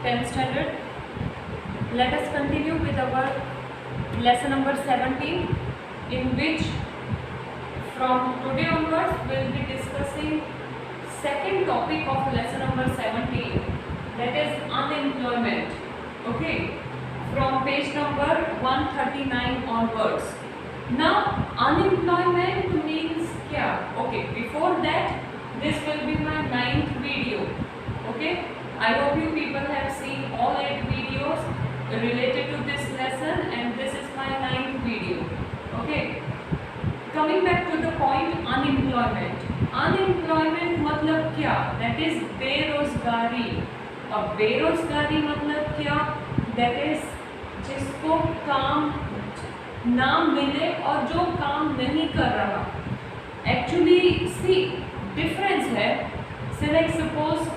10th standard. Let us continue with our lesson number 17, in which from today onwards we will be discussing second topic of lesson number 17, that is unemployment. Okay, from page number 139 onwards. Now unemployment means kya? Okay, before that this will be my 9th video. Okay, I hope you people have seen all 8 videos related to this lesson, and this is my 9th video. Okay, coming back to the point, unemployment. Unemployment मतलब क्या? That is बेरोजगारी. अब बेरोजगारी मतलब क्या? That is जिसको काम ना मिले और जो काम नहीं कर रहा. Actually, see, difference है. Say like suppose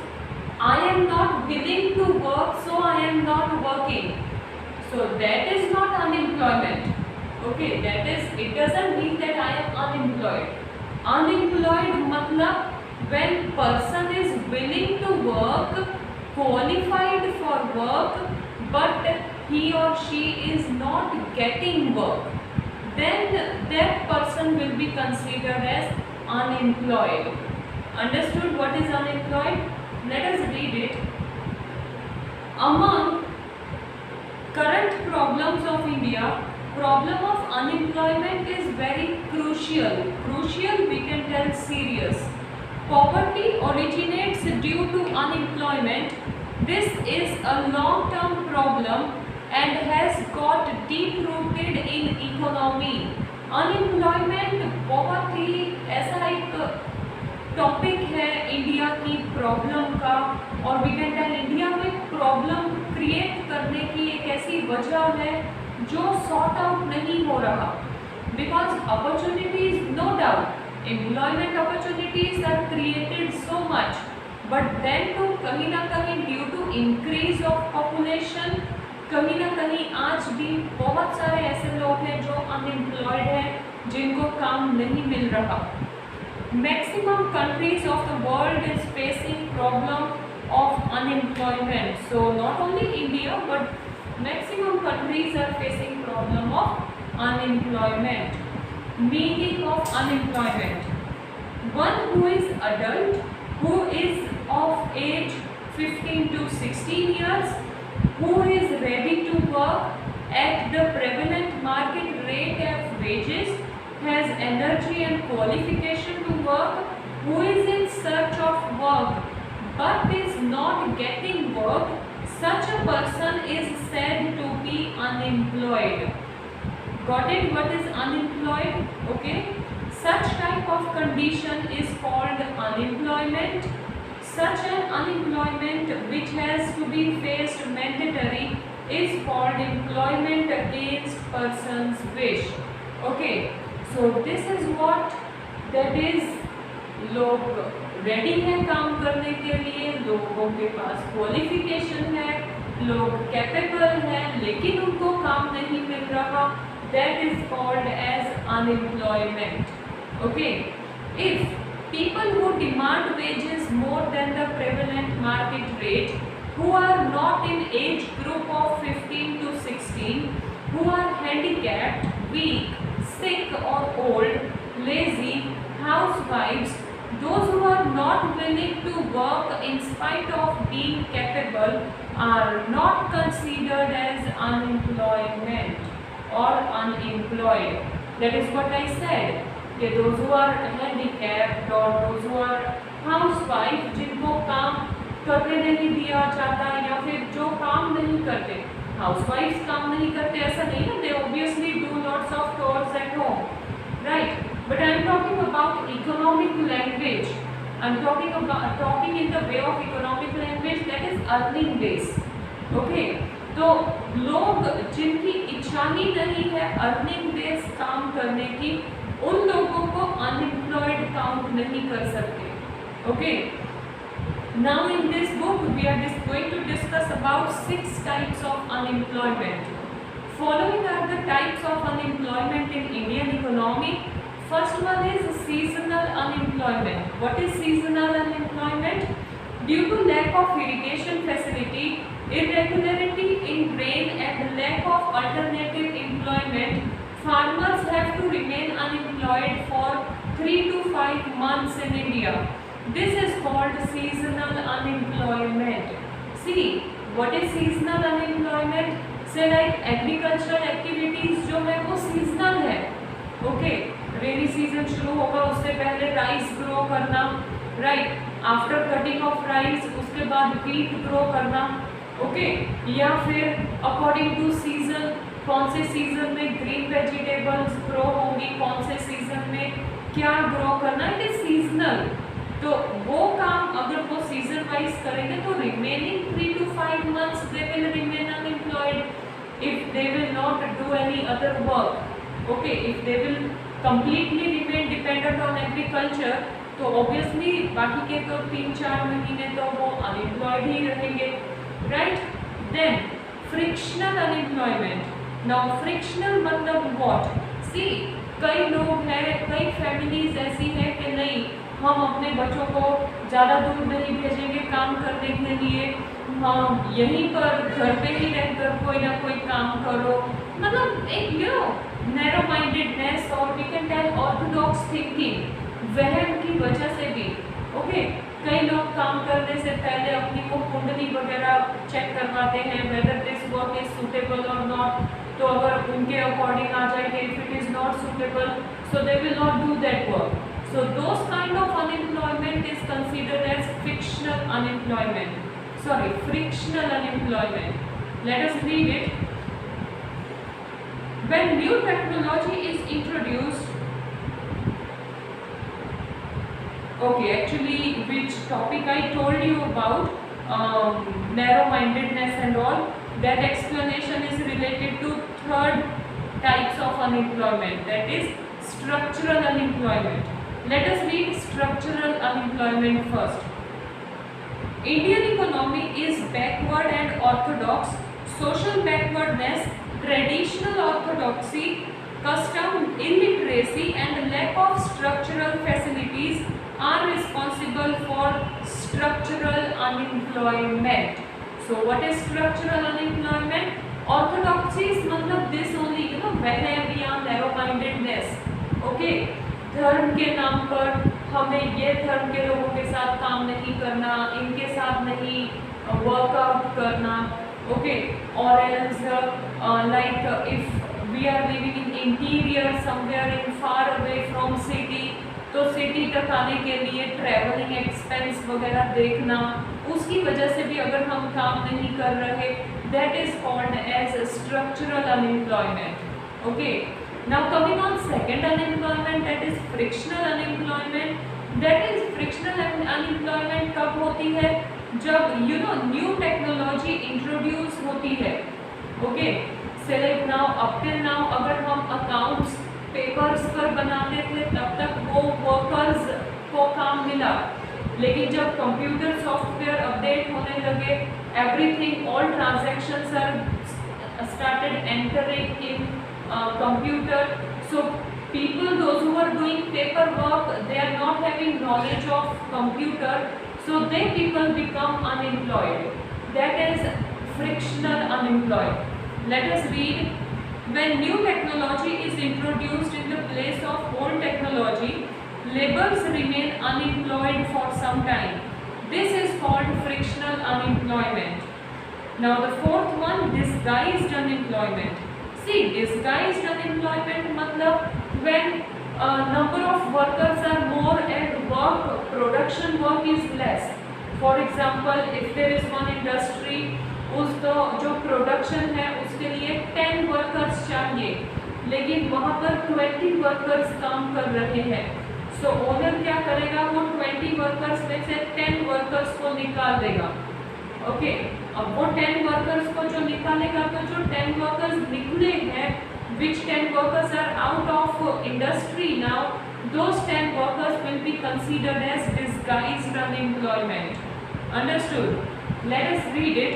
I am not willing to work, so I am not working. So that is not unemployment. Okay, that is, it doesn't mean that I am unemployed. Unemployed matlab when person is willing to work, qualified for work, but he or she is not getting work, then that person will be considered as unemployed. Understood what is unemployed? Let us read it. Among current problems of India, problem of unemployment is very crucial. Crucial, we can tell serious. Poverty originates due to unemployment. This is a long-term problem and has got deep-rooted in economy. Unemployment बहुत ही ऐसा एक topic है India की problem का, और we can tell India में problem create करने की एक ऐसी वजह है जो सॉर्ट आउट नहीं हो रहा. Because opportunities, no doubt employment opportunities are created so much, but then too कहीं ना कहीं due to increase of population, कहीं ना कहीं आज भी बहुत सारे ऐसे लोग हैं जो अनएम्प्लॉयड हैं, जिनको काम नहीं मिल रहा. Maximum countries of the world is facing problem of unemployment. So not only India, but maximum countries are facing problem of unemployment. Meaning of unemployment: one who is adult, who is of age 15 to 16 years, who is ready to work at the prevalent market rate of wages, has energy and qualification to work, who is in search of work but is not getting work, such a person is said to be unemployed. Got it? What is unemployed? Okay, such type of condition is called unemployment. Such an unemployment which has to be faced mandatory is called employment against person's wish. Okay, so this is what, that is, लोग ready हैं काम करने के लिए, लोगों के पास qualification है, लोग कैपेबल हैं, लेकिन उनको काम नहीं मिल रहा. That is called as unemployment. Okay, if people who demand wages more than the prevalent market rate, who are not in age group of 15 to 16, who are handicapped, weak, sick or old, lazy, housewives, those who are not willing to work in spite of being capable, are not considered as unemployment or unemployed. That is what I said. कि those who are handicapped or those who are housewife, जिनको काम करने नहीं दिया जाता, या फिर जो काम नहीं करते. Housewives काम नहीं करते ऐसा नहीं है, they obviously do lots of chores at home, right? But I am talking about economic language. I am talking in the way of economic language, that is earning base. Okay, तो लोग जिनकी इच्छा ही नहीं है अर्निंग बेस काम करने की, उन लोगों को अनएम्प्लॉयड काउंट नहीं कर सकते. Okay, now in this book we are just going to discuss about 6 types of unemployment. Following are the types of unemployment in Indian economy. First one is seasonal unemployment. What is seasonal unemployment? Due to lack of irrigation facility, irregularity in rain and lack of alternative employment, farmers have to remain unemployed for 3 to 5 months in India. This is called seasonal unemployment. See, what is seasonal unemployment? Say like agricultural activities जो है वो seasonal है. Okay, rainy season शुरू होगा उससे पहले rice grow करना, right, after cutting of rice उसके बाद व्हीट ग्रो करना, ओके, या फिर अकॉर्डिंग टू सीजन, कौन से सीजन में ग्रीन वेजिटेबल्स ग्रो होंगी, कौन से सीजन में क्या ग्रो करना, इट इज सीजनल. तो वो काम अगर वो सीजन वाइज करेंगे तो remaining 3 to 5 months they will remain unemployed if they will not do any other work. Okay, if they will completely remain dependent on agriculture, तो obviously बाकी के तो 3-4 महीने तो वो unemployed ही रहेंगे, right? Then frictional unemployment. Now frictional मतलब what? See, कई लोग हैं, कई families ऐसी हैं कि नहीं, हम अपने बच्चों को ज़्यादा दूर नहीं भेजेंगे काम करने के लिए, हम यहीं पर घर पे ही रहकर कोई ना कोई काम करो, मतलब एक नैरो माइंडेडनेस और we can tell orthodox thinking, वह उनकी वजह से भी, ओके, कई लोग काम करने से पहले अपनी वो कुंडली वगैरह चेक करवाते हैं whether this work is suitable और नॉट. तो अगर उनके अकॉर्डिंग आ जाए कि if it is not suitable so they will not do that work. So those kind of unemployment is considered as fictional unemployment. Sorry, frictional unemployment. Let us read it. When new technology is introduced, okay, actually which topic I told you about, narrow-mindedness and all, that explanation is related to third types of unemployment, that is structural unemployment. Let us read structural unemployment first. Indian economy is backward and orthodox. Social backwardness, traditional orthodoxy, custom illiteracy and lack of structural facilities are responsible for structural unemployment. So what is structural unemployment? Orthodoxy is मतलब this only, whenever we are narrow-mindedness, okay, धर्म के नाम पर हमें ये धर्म के लोगों के साथ काम नहीं करना, इनके साथ नहीं वर्कआउट करना, ओके, और else like if we are living in interior somewhere in far away from city, तो सिटी तक आने के लिए ट्रैवलिंग एक्सपेंस वगैरह देखना, उसकी वजह से भी अगर हम काम नहीं कर रहे, that is called as structural unemployment. Okay, now coming on second unemployment, that is frictional unemployment. That is frictional unemployment कब होती है? जब न्यू टेक्नोलॉजी इंट्रोड्यूस होती है. Okay, select now, up till now अगर हम अकाउंट्स पेपर्स पर बनाते थे तब तक वो वर्कर्स को काम मिला, लेकिन जब कंप्यूटर सॉफ्टवेयर अपडेट होने लगे, everything, all transactions are started entering in computer, so people, those who are doing paperwork, they are not having knowledge of computer, so they people become unemployed. That is frictional unemployed. Let us read. When new technology is introduced in the place of old technology, laborers remain unemployed for some time. This is called frictional unemployment. Now the fourth one, disguised unemployment. See, disguised unemployment मतलब when number of workers are more and production work is less. For example, if there is one industry, उसका जो production है उसके लिए 10 workers चाहिए, लेकिन वहाँ पर 20 workers काम कर रहे हैं. So owner क्या करेगा, वो 20 workers में से 10 workers को निकाल देगा. ओके, अब वो 10 वर्कर्स को जो निकालेगा, तो जो 10 वर्कर्स निकले हैं, which 10 workers are out of industry now, those 10 workers will be considered as disguised unemployment. Understood? Let us read it.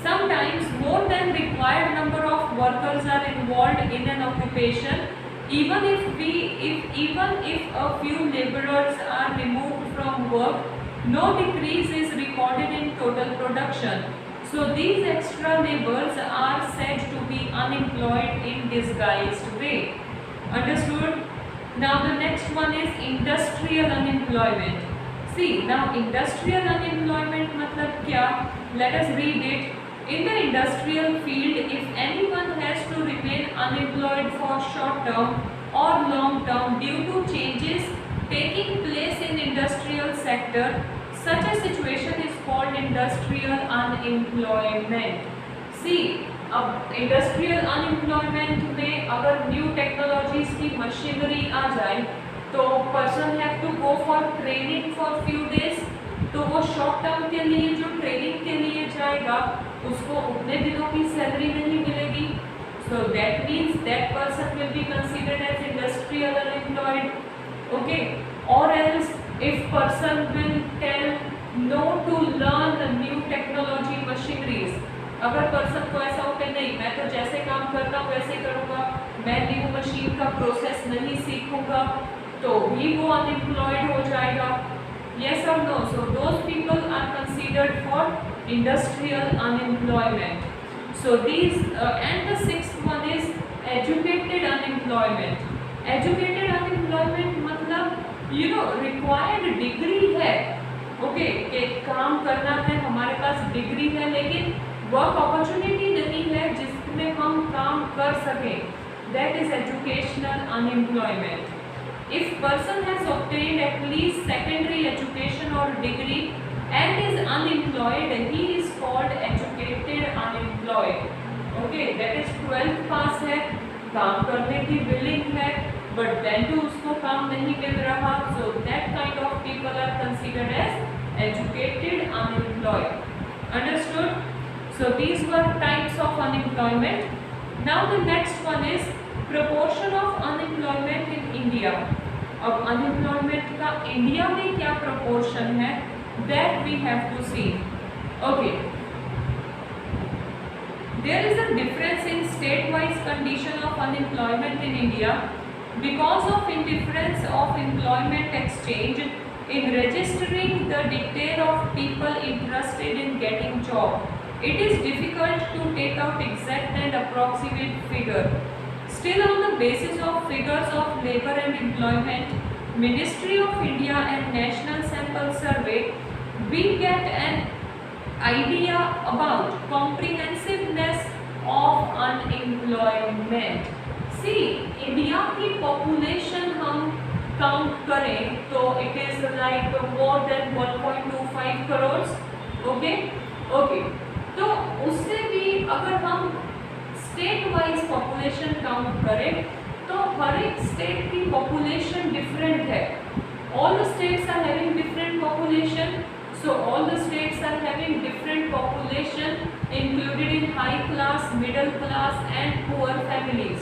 Sometimes more than required number of workers are involved in an occupation, even if a few laborers are removed from work, No decrease is recorded in total production. So these extra laborers are said to be unemployed in disguised way. Understood? Now the next one is industrial unemployment. See, now industrial unemployment matlab kya? Let us read it. In the industrial field, if anyone has to remain unemployed for short term or long term due to changes taking place in industrial sector, such a situation is called industrial unemployment. See, अब industrial unemployment में अगर new technologies की machinery आ जाए तो person have to go for training for few days, तो वो short term के लिए जो ट्रेनिंग के लिए जाएगा उसको उतने दिनों की सैलरी नहीं मिलेगी. So that means that person will be considered as industrial unemployed. Okay, और else if person will tell no to learn new technology machineries, अगर पर्सन को ऐसा हो कि नहीं मैं तो जैसे काम करता हूँ वैसे करूँगा, मैं न्यू मशीन का प्रोसेस नहीं सीखूंगा, तो भी वो अनएम्प्लॉयड हो जाएगा. Yes or no? So those people are considered for industrial unemployment. So these and the sixth one is educated unemployment. Educated unemployment मतलब required degree है. ओके, कि काम करना है, हमारे पास डिग्री है लेकिन वर्क अपॉर्चुनिटी नहीं है जिसमें हम काम कर सकें. That is educational unemployment. If person has obtained at least secondary education और degree and is unemployed, he is called educated unemployed. Okay, that is 12th pass है, काम करने की विलिंग है, बट देन टू उसको काम नहीं मिल रहा. So that kind of people are considered as educated unemployed. Understood? So these were types of unemployment. Now the next one is proportion of unemployment in India. अब unemployment का India में क्या proportion है, that we have to see. Okay. There is a difference in state-wise condition of unemployment in India because of indifference of employment exchange in registering the detail of people interested in getting job. It is difficult to take out exact and approximate figure. Still, on the basis of figures of labor and employment, Ministry of India and National Sample Survey, we get an idea about comprehensiveness of unemployment. See, India की population हम count करें तो it is like more than 1.25 crore. Okay, तो उससे भी अगर हम state wise population count करें तो हर एक स्टेट की पॉपुलेशन डिफरेंट है. All the states are having different population. So all the states are having different population included in high class, middle class and poor families.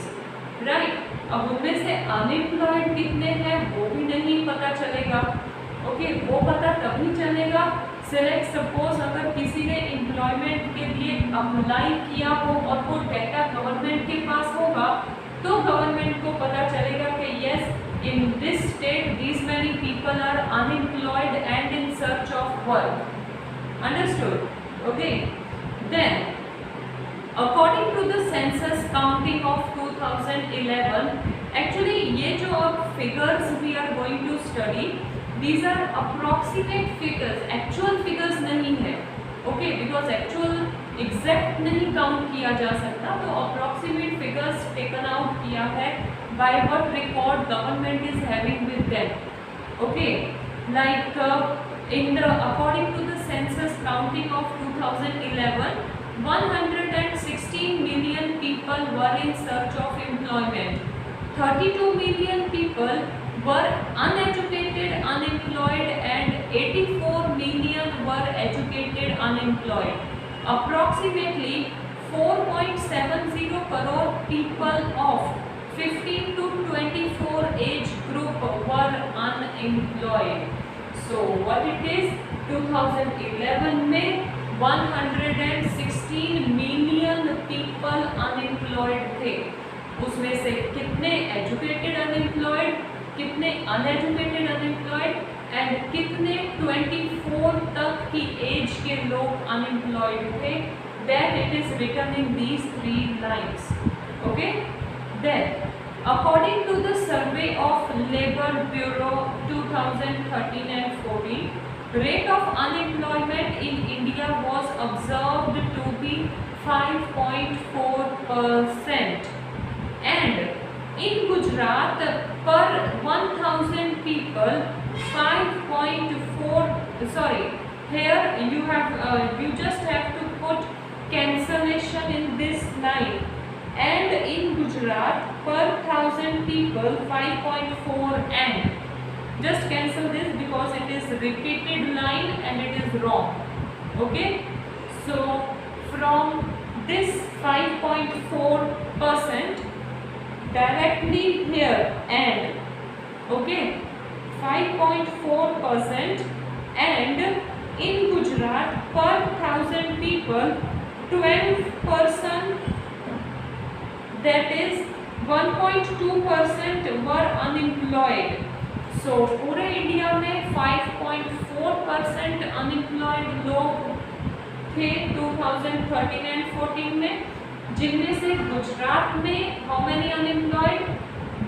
Right, अब उनमें से unemployed कितने हैं वो भी नहीं पता चलेगा. ओके, वो पता तभी चलेगा सिलेक्ट सपोज अगर किसी ने एम्प्लॉयमेंट के लिए अप्लाई किया हो और वो डेटा गवर्नमेंट के पास होगा तो गवर्नमेंट को पता चलेगा कि yes in this state these many people are unemployed and in search of work. Understood? Okay, then according to the census counting of 2011, actually ये जो अब figures we are going to study, these are approximate figures, actual figures नहीं है. Okay, because actual exact नहीं count किया जा सकता, तो approximate figures taken out किया है by what record government is having with them. Okay, like in the according to the census counting of 2011, 116 million people were in search of employment. 32 million people were uneducated unemployed and 84 million were educated unemployed. Approximately 4.70 crore people of 15 to 24 age group were unemployed. So what it is, 2011 में 116 million people unemployed थे. उसमें से कितने educated unemployed, कितने uneducated unemployed, and कितने 24 तक की age के लोग अनएम्प्लॉयड थे, that it is written in these 3 lines. Okay, then according to the survey of Labor Bureau 2013 and 14, rate of unemployment in India was observed to be 5.4%, and in Gujarat per 1000 people 5.4, sorry, here you just have to put cancellation in this line, and in Gujarat per 1000 people 5.4, and just cancel this because it is repeated line and it is wrong. Okay, so from this 5.4% directly here, and okay, 5.4%, and in Gujarat per 1000 people 12 person, that is 1.2% were unemployed. So पूरे India में 5.4% unemployed लोग थे 2013 and 14 में, जिनमें से गुजरात में how many unemployed,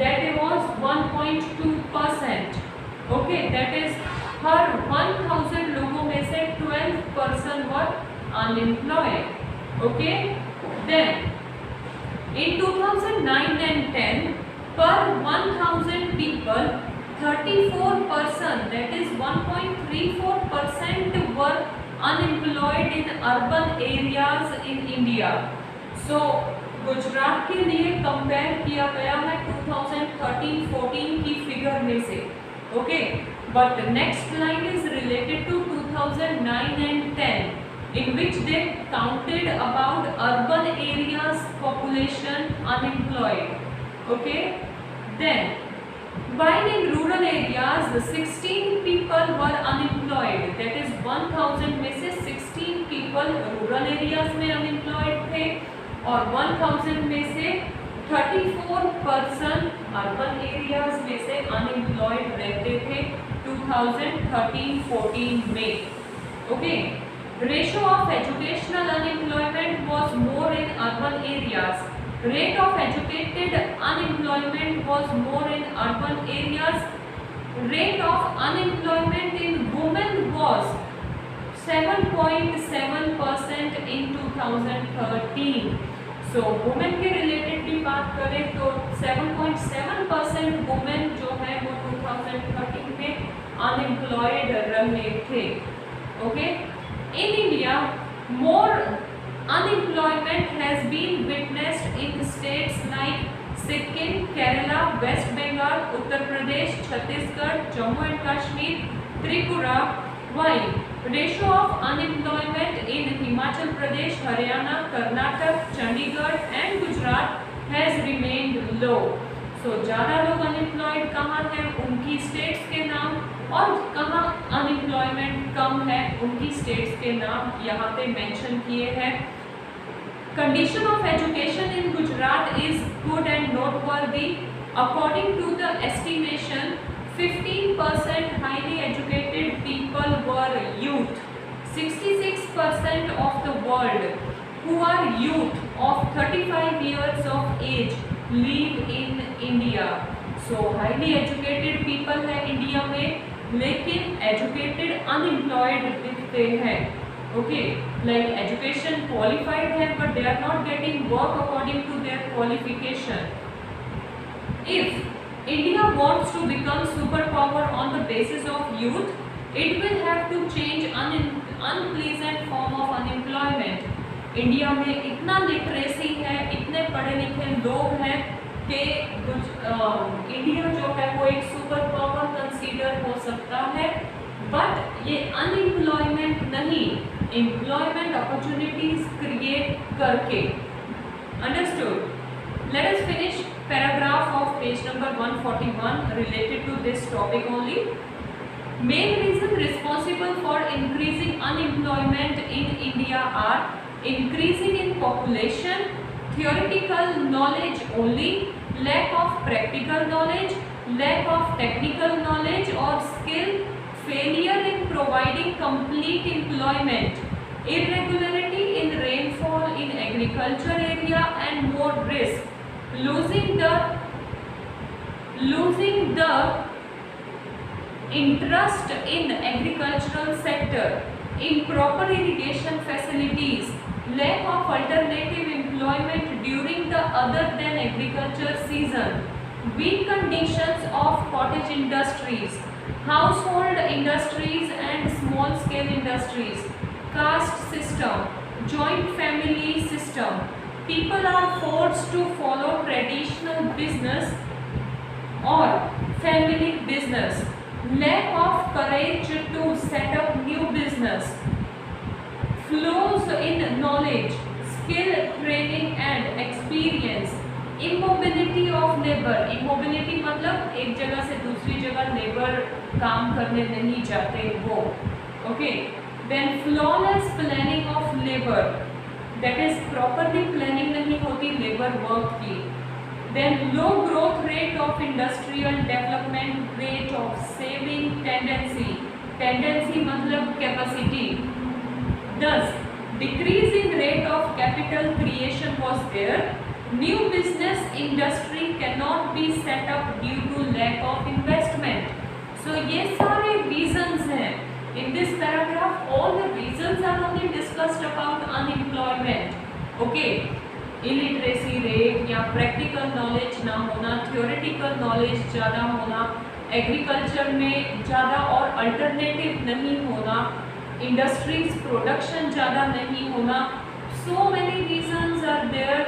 that was 1.2%. Okay, that is हर 1000 लोगों में से 12% were unemployed. Okay, then in 2009 and 10, per 1000 people 34%, that is 1.34% were unemployed in urban areas in India. So Gujarat के लिए कंपेयर किया गया है 2013-14 की फिगर में से. Okay, but next line is related to 2009 and 10, in which they counted about urban areas population unemployed. Okay, then while in rural areas 16 people were unemployed, that is 1000 में से 16 people rural areas में unemployed थे, और 1000 में से 34% urban areas में से unemployed रहते थे 2013-14 में. Okay, ratio of educational unemployment was more in urban areas. Rate of educated unemployment was more in urban areas. Rate of unemployment in women was 7.7% in 2013. So women के related भी बात करें तो 7.7% women जो है वो 2013 में unemployed रहे थे. Okay, in India more unemployment has been witnessed in states like Sikkim, Kerala, West Bengal, Uttar Pradesh, Chhattisgarh, Jammu and Kashmir, Tripura, while ratio of unemployment in Himachal Pradesh, Haryana, Karnataka, Chandigarh and Gujarat has remained low. So ज़्यादा लोग unemployed कहाँ हैं, उनकी states के नाम, और कहाँ unemployment कम है, उनकी स्टेट्स के नाम यहाँ पे मेंशन किए हैं. Condition of education in Gujarat is good and noteworthy. According to the estimation 15% highly educated people were youth. 66% of the world who are youth of 35 years of age live in India. So highly educated people है India में, लेकिन educated unemployed दिखते हैं. Okay, like education qualified है but they are not getting work according to their qualification. If India wants to become superpower on the basis of youth, it will have to change unpleasant form of unemployment. India में इतना literacy है, इतने पढ़े लिखे लोग हैं कि India जो है वो एक सुपर पावर कंसीडर हो सकता है, बट ये अनएम्प्लॉयमेंट नहीं, एम्प्लॉयमेंट अपॉर्चुनिटीज क्रिएट करके. Understood? Let us finish paragraph of page number 141 related to this topic only. Main reason responsible for increasing unemployment in India are increasing in population, theoretical knowledge only, lack of practical knowledge, lack of technical knowledge or skill, failure in providing complete employment, irregularity in rainfall in agriculture area and more risk, losing the interest in agricultural sector, improper irrigation facilities, lack of alternative employment during the other than agriculture season, weak conditions of cottage industries, household industries and small scale industries, caste system, joint family system. People are forced to follow traditional business or family business, lack of courage to set up new business, flaws in knowledge, skill training and experience, immobility of labor. immobility मतलब एक जगह से दूसरी जगह labour काम करने नहीं जाते वो, okay. Then flawless planning of labor, that is properly planning नहीं होती लेबर वर्क की. Then low growth rate of industrial development, rate of saving tendency, tendency मतलब capacity. Thus, decrease in rate of capital creation was there. New business industry cannot be set up due to lack of investment. So ये सारे reasons हैं. In this paragraph, all the reasons are only discussed about unemployment. Okay. Illiteracy rate या practical knowledge ना होना, theoretical knowledge ज़्यादा होना, agriculture में ज़्यादा और अल्टरनेटिव नहीं होना, इंडस्ट्रीज प्रोडक्शन ज़्यादा नहीं होना. So many reasons are there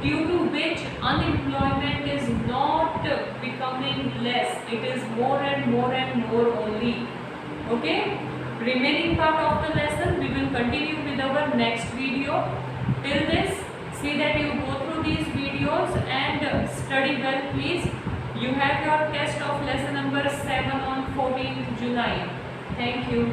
due to which unemployment is not becoming less, it is more and more only. Okay, remaining part of the lesson we will continue with our next video. Till this, see that you go through these videos and study well, please. You have your test of lesson number 7 on 14th July. Thank you.